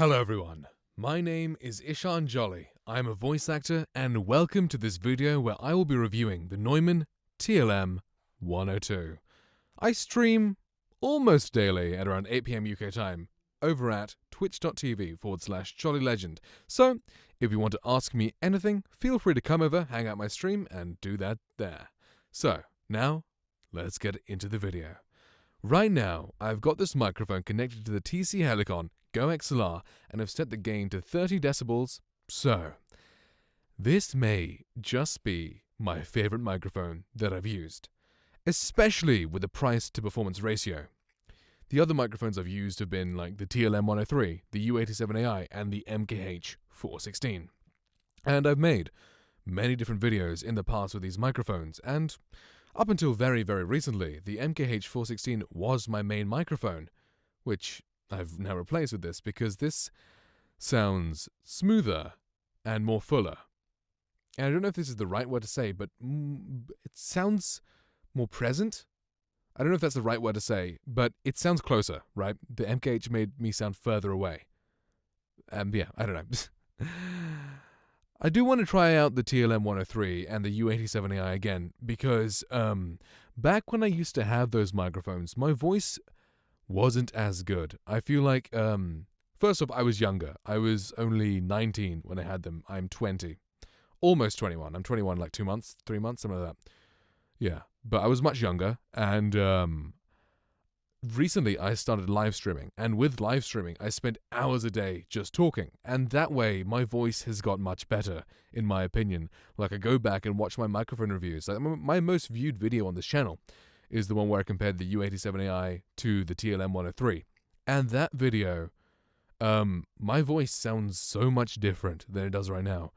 Hello everyone, my name is Ishan Jolly. I am a voice actor and welcome to this video where I will be reviewing the Neumann TLM 102. I stream almost daily at around 8 PM UK time over at twitch.tv/jollylegend. So if you want to ask me anything, feel free to come over, hang out my stream and do that there. So now let's get into the video. Right now, I've got this microphone connected to the TC Helicon GOXLR and have set the gain to 30 decibels, so this may just be my favorite microphone that I've used, especially with the price to performance ratio. The other microphones I've used have been like the TLM 103, the U87AI, and the MKH 416. And I've made many different videos in the past with these microphones, and up until very, very recently, the MKH 416 was my main microphone, which I've now replaced with this because this sounds smoother and more fuller. And I don't know if this is the right word to say, but it sounds more present. I don't know if that's the right word to say, but it sounds closer, right? The MKH made me sound further away. Yeah, I don't know. I do want to try out the TLM 103 and the U87AI again because back when I used to have those microphones, my voice wasn't as good. I feel like, first off, I was younger. I was only 19 when I had them. I'm 20. Almost 21. I'm 21 like 2 months, 3 months, something like that. Yeah, but I was much younger, and recently I started live streaming, and with live streaming I spent hours a day just talking, and that way my voice has got much better, in my opinion. Like, I go back and watch my microphone reviews. Like, my most viewed video on this channel is the one where I compared the U87AI to the TLM 103, and that video, my voice sounds so much different than it does right now.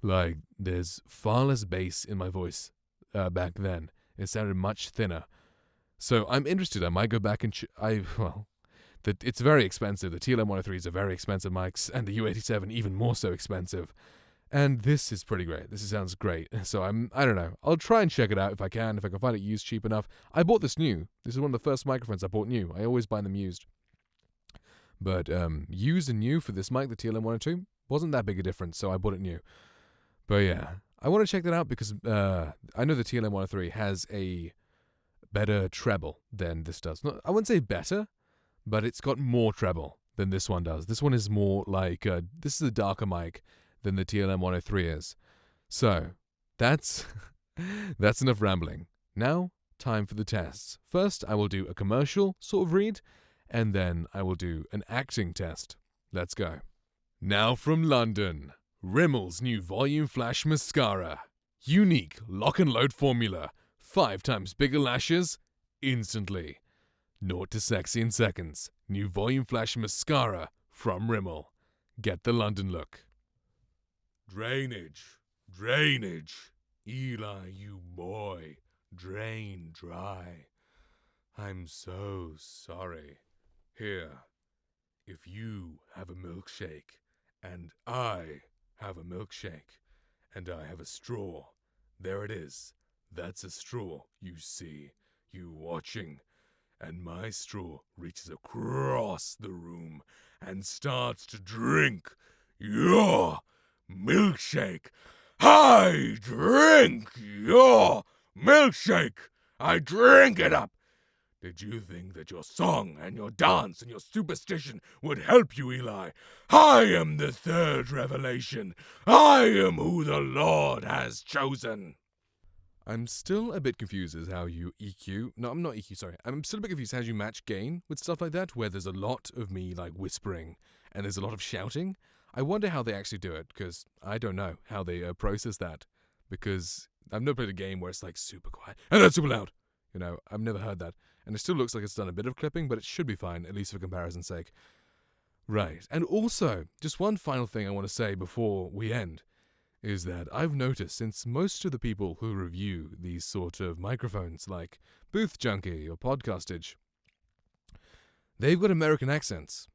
Like, there's far less bass in my voice back then. It sounded much thinner. So I'm interested. I might go back and it's very expensive. The TLM 103s are very expensive mics, and the U87 even more so expensive. And this is pretty great. This sounds great. So I don't know. I'll try and check it out if I can find it used cheap enough. I bought this new. This is one of the first microphones I bought new. I always buy them used. But used and new for this mic, the TLM 102, wasn't that big a difference, so I bought it new. But yeah, I want to check that out because I know the TLM 103 has a better treble than this does. I wouldn't say better, but it's got more treble than this one does. This one is more like, this is a darker mic than the TLM 103 is. So, that's enough rambling. Now, time for the tests. First, I will do a commercial sort of read, and then I will do an acting test. Let's go. Now from London, Rimmel's new Volume Flash Mascara. Unique lock and load formula. 5 times bigger lashes, instantly. 0 to sexy in seconds. New Volume Flash Mascara from Rimmel. Get the London look. Drainage. Eli, you boy. Drain dry. I'm so sorry. Here, if you have a milkshake, and I have a milkshake, and I have a straw, there it is. That's a straw, you see, you watching, and my straw reaches across the room and starts to drink your milkshake. I drink your milkshake. I drink it up. Did you think that your song and your dance and your superstition would help you, Eli? I am the third revelation. I am who the Lord has chosen. I'm still a bit confused as how you EQ. No, I'm not EQ, sorry. I'm still a bit confused how you match gain with stuff like that, where there's a lot of me, like, whispering, and there's a lot of shouting. I wonder how they actually do it, because I don't know how they process that, because I've never played a game where it's, like, super quiet, and then super loud. You know, I've never heard that. And it still looks like it's done a bit of clipping, but it should be fine, at least for comparison's sake. Right. And also, just one final thing I want to say before we end, is that I've noticed since most of the people who review these sort of microphones, like Booth Junkie or Podcastage, they've got American accents.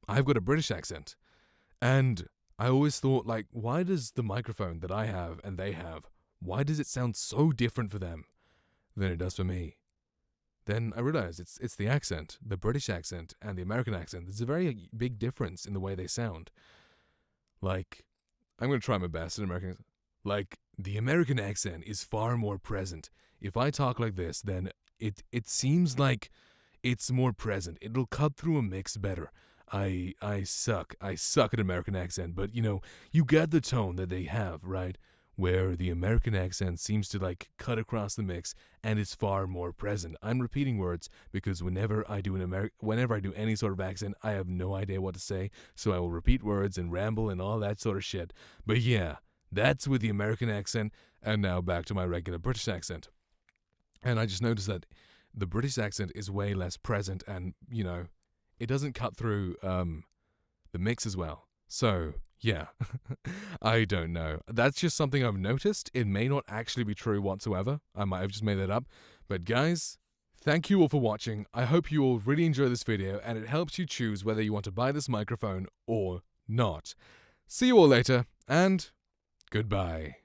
I've got a British accent. And I always thought, like, why does the microphone that I have and they have, why does it sound so different for them than it does for me? then I realized it's the accent, the British accent and the American accent. There's a very big difference in the way they sound. Like, I'm going to try my best in American accent. Like, the American accent is far more present. If I talk like this, then it seems like it's more present. It'll cut through a mix better. I suck at American accent, but you get the tone that they have, right? Where the American accent seems to like cut across the mix and is far more present. I'm repeating words because whenever I do any sort of accent, I have no idea what to say, so I will repeat words and ramble and all that sort of shit. But yeah, that's with the American accent, and now back to my regular British accent. And I just noticed that the British accent is way less present, and it doesn't cut through the mix as well. So yeah, I don't know. That's just something I've noticed. It may not actually be true whatsoever. I might have just made that up. But guys, thank you all for watching. I hope you all really enjoy this video and it helps you choose whether you want to buy this microphone or not. See you all later, and goodbye.